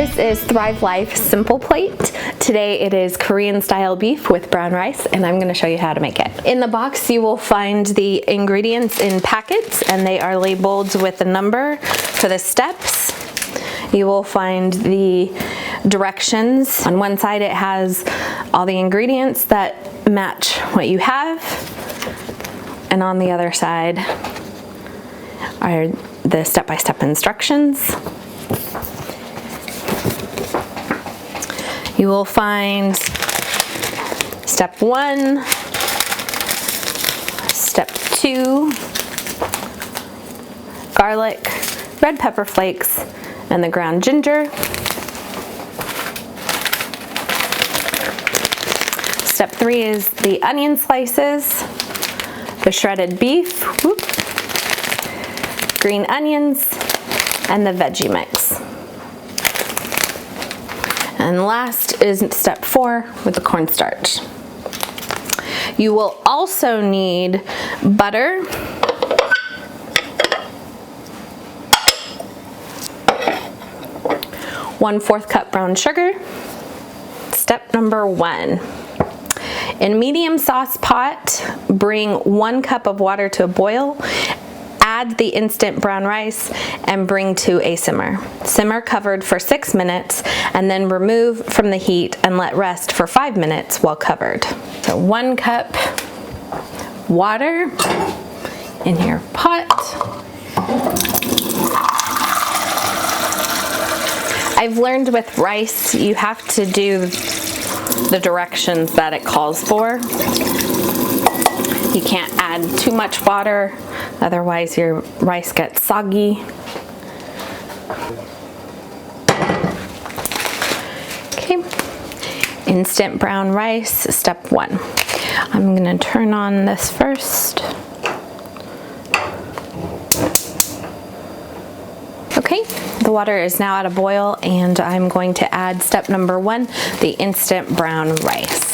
This is Thrive Life Simple Plate. Today it is Korean style beef with brown rice, and I'm going to show you how to make it. In the box you will find the ingredients in packets, and they are labeled with a number for the steps. You will find the directions. On one side it has all the ingredients that match what you have, and on the other side are the step-by-step instructions. You will find step 1, step 2, garlic, red pepper flakes, and the ground ginger. Step 3 is the onion slices, the shredded beef, green onions, and the veggie mix. And last is step 4 with the cornstarch. You will also need butter, one-fourth cup brown sugar. Step number 1. In a medium sauce pot, bring 1 cup of water to a boil. Add the instant brown rice and bring to a simmer. Simmer covered for 6 minutes and then remove from the heat and let rest for 5 minutes while covered. So 1 cup water in your pot. I've learned with rice you have to do the directions that it calls for. You can't add too much water, otherwise your rice gets soggy. Okay, instant brown rice, step 1. I'm gonna turn on this first. Okay, the water is now at a boil, and I'm going to add step number 1, the instant brown rice.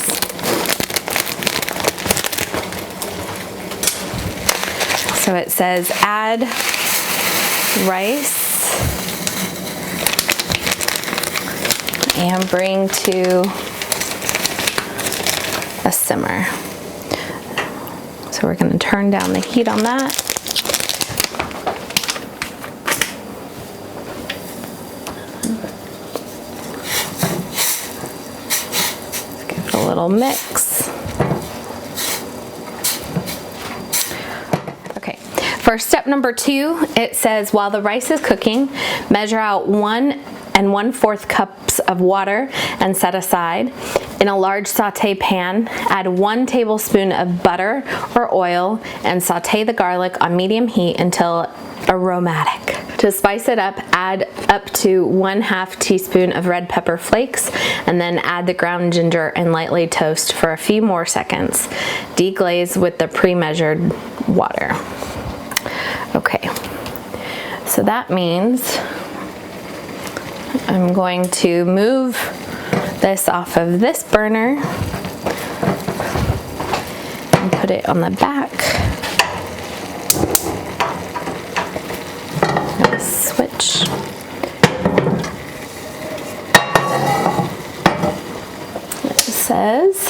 So it says add rice and bring to a simmer. So we're going to turn down the heat on that. Give it a little mix. For step number 2, it says while the rice is cooking, measure out 1 1/4 cups of water and set aside. In a large saute pan, add 1 tablespoon of butter or oil and saute the garlic on medium heat until aromatic. To spice it up, add up to 1/2 teaspoon of red pepper flakes, and then add the ground ginger and lightly toast for a few more seconds. Deglaze with the pre-measured water. Okay, so that means I'm going to move this off of this burner and put it on the back. Switch. It says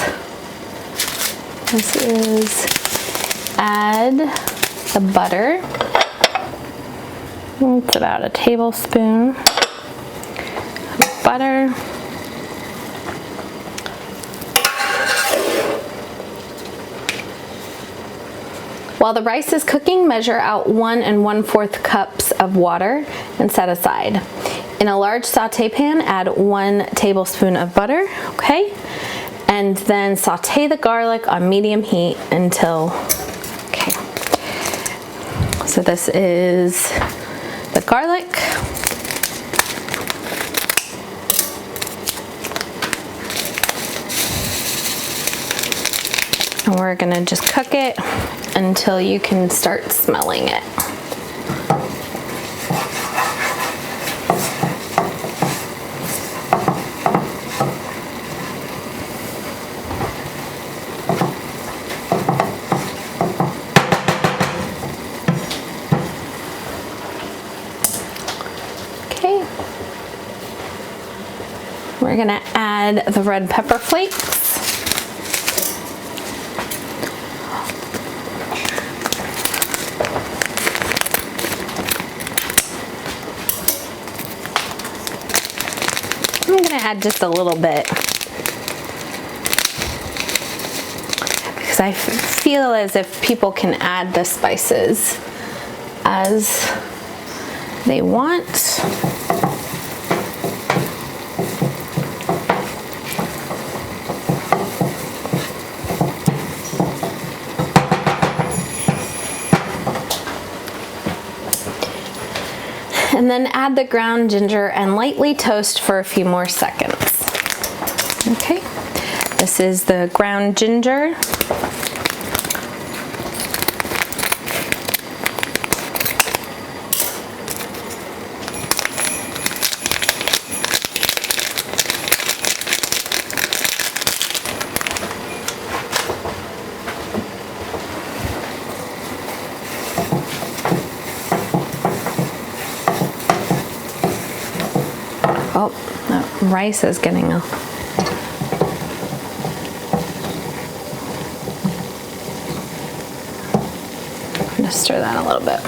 this is add the butter. It's about a tablespoon of butter. While the rice is cooking, measure out 1 1/4 cups of water and set aside. In a large saute pan, add 1 tablespoon of butter, okay? And then saute the garlic on medium heat until, okay. So this is the garlic. And we're gonna just cook it until you can start smelling it. We're gonna add the red pepper flakes. I'm gonna add just a little bit because I feel as if people can add the spices as they want. And then add the ground ginger and lightly toast for a few more seconds. Okay, this is the ground ginger. Oh, the rice is getting a... I'm gonna stir that a little bit.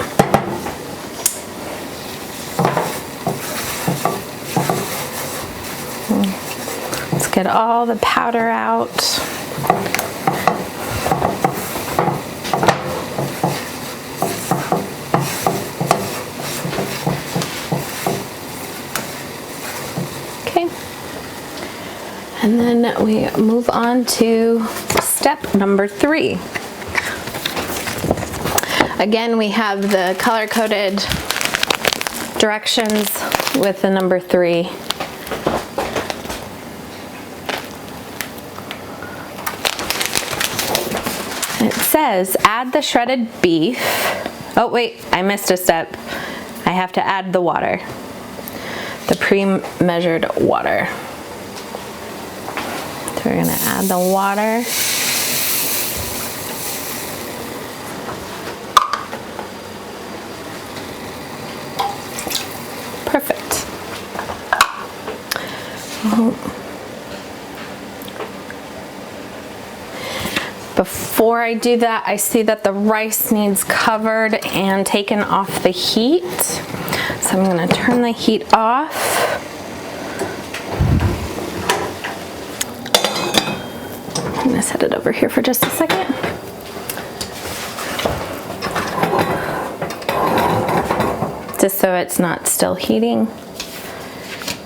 Let's get all the powder out. And then we move on to step number 3. Again, we have the color-coded directions with the number 3. It says, add the shredded beef. Oh wait, I missed a step. I have to add the water. The pre-measured water. So we're gonna add the water. Perfect. Before I do that, I see that the rice needs covered and taken off the heat. So I'm gonna turn the heat off. I'm gonna set it over here for just a second. Just so it's not still heating.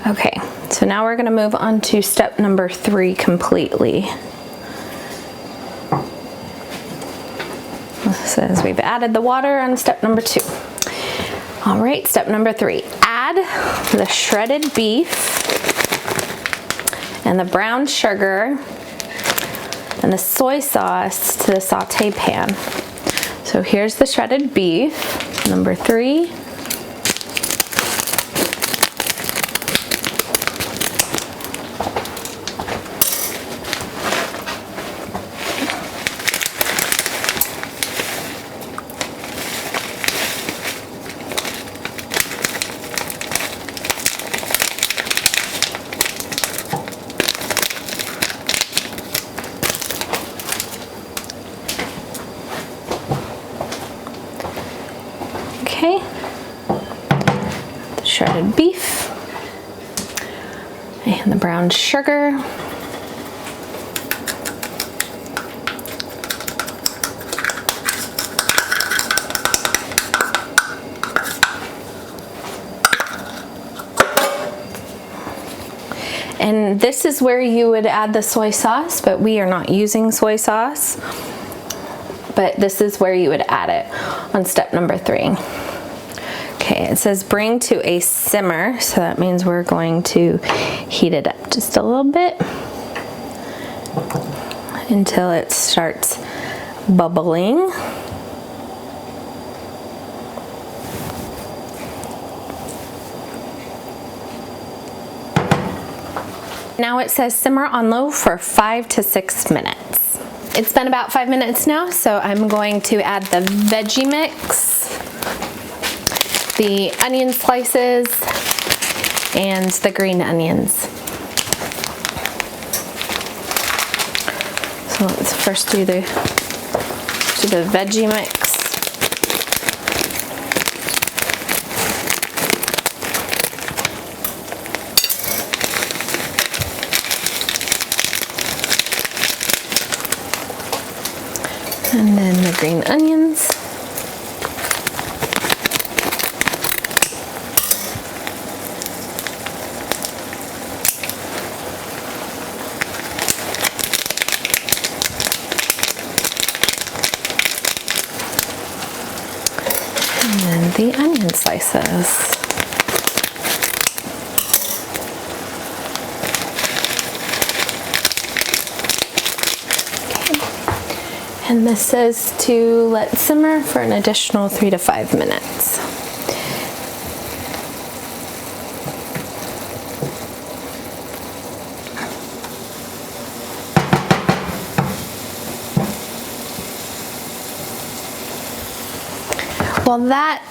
Okay, so now we're gonna move on to step number 3 completely. It says we've added the water on step number 2. All right, step number 3, add the shredded beef and the brown sugar and the soy sauce to the saute pan. So here's the shredded beef, number 3. Okay, the shredded beef and the brown sugar. And this is where you would add the soy sauce, but we are not using soy sauce. But this is where you would add it on step number 3. Okay, it says bring to a simmer, so that means we're going to heat it up just a little bit until it starts bubbling. Now it says simmer on low for 5 to 6 minutes. It's been about 5 minutes now, so I'm going to add the veggie mix, the onion slices, and the green onions. Let's first do the veggie mix. And then the green onions. And then the onion slices. And this says to let simmer for an additional 3 to 5 minutes. While that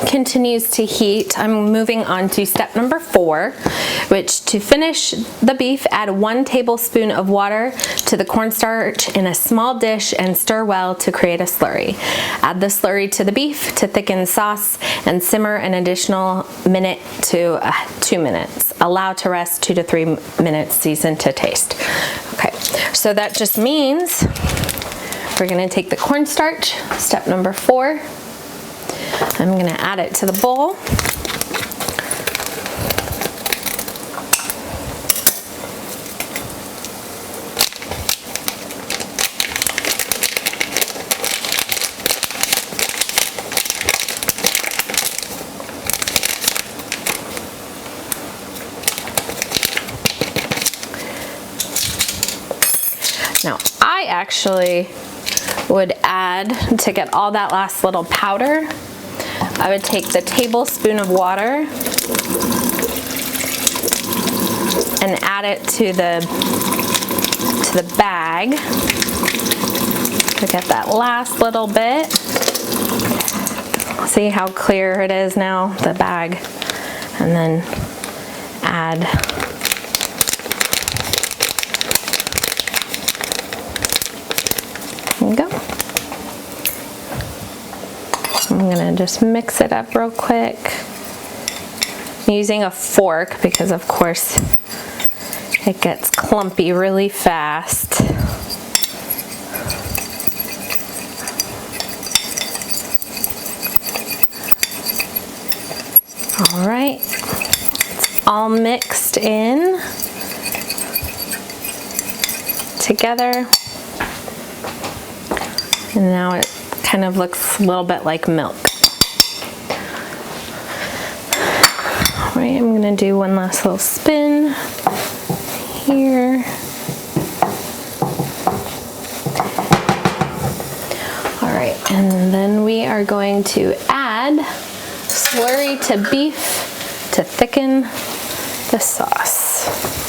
continues to heat, I'm moving on to step number 4, which to finish the beef, add 1 tablespoon of water to the cornstarch in a small dish and stir well to create a slurry. Add the slurry to the beef to thicken sauce and simmer an additional minute to 2 minutes. Allow to rest 2 to 3 minutes, season to taste. Okay, so that just means we're gonna take the cornstarch, step number 4. I'm going to add it to the bowl. Now, I actually would add, to get all that last little powder, I would take the tablespoon of water and add it to the bag to get that last little bit. See how clear it is now, the bag, and then add there you go. I'm gonna just mix it up real quick. I'm using a fork because of course it gets clumpy really fast. All right, it's all mixed in together. And now it kind of looks a little bit like milk. All right, I'm gonna do one last little spin here. All right, and then we are going to add slurry to beef to thicken the sauce.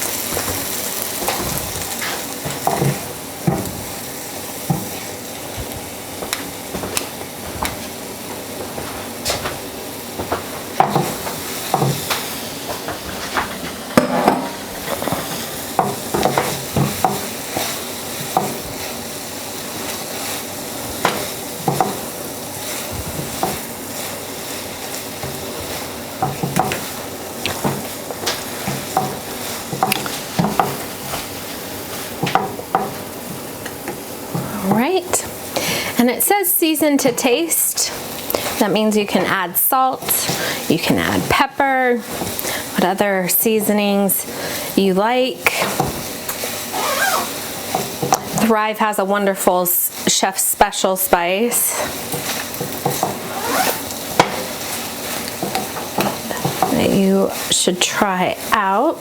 Right, and it says season to taste. That means you can add salt, you can add pepper, what other seasonings you like. Thrive has a wonderful chef's special spice that you should try out.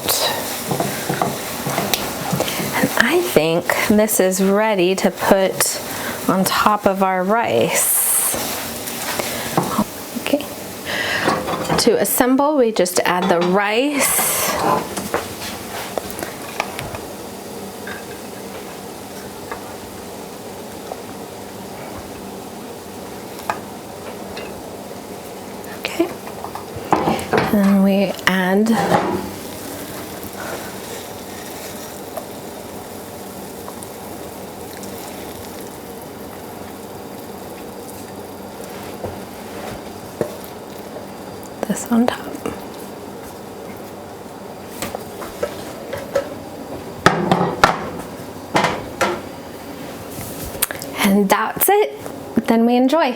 I think this is ready to put on top of our rice. Okay. To assemble, we just add the rice. Okay. And we add this on top. And that's it. Then we enjoy.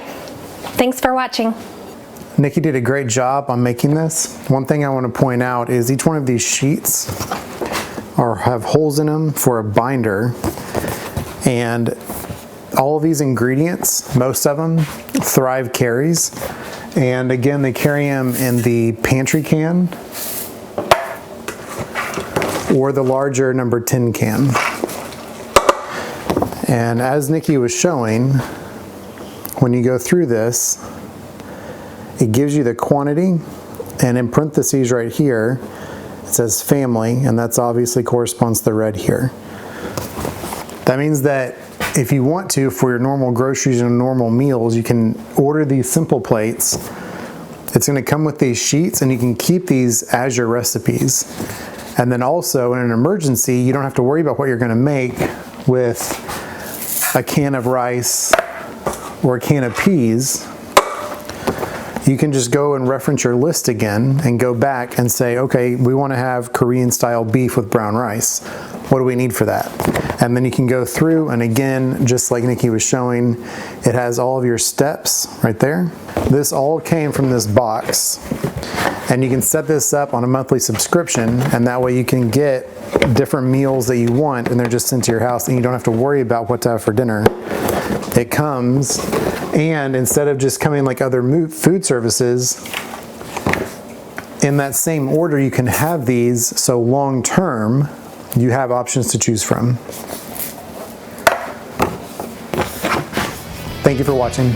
Thanks for watching. Nikki did a great job on making this. One thing I want to point out is each one of these sheets have holes in them for a binder, and all of these ingredients, most of them, Thrive carries. And again, they carry them in the pantry can or the larger number 10 can. And as Nikki was showing, when you go through this, it gives you the quantity, and in parentheses right here, it says family, and that's obviously corresponds to the red here. That means that if you want to, for your normal groceries and normal meals, you can order these simple plates. It's going to come with these sheets, and you can keep these as your recipes. And then also in an emergency, you don't have to worry about what you're going to make with a can of rice or a can of peas. You can just go and reference your list again and go back and say, okay, we want to have Korean style beef with brown rice. What do we need for that? And then you can go through, and again, just like Nikki was showing, it has all of your steps right there. This all came from this box, and you can set this up on a monthly subscription, and that way you can get different meals that you want, and they're just sent to your house, and you don't have to worry about what to have for dinner. It comes, and instead of just coming like other food services, in that same order you can have these, so long term you have options to choose from. Thank you for watching.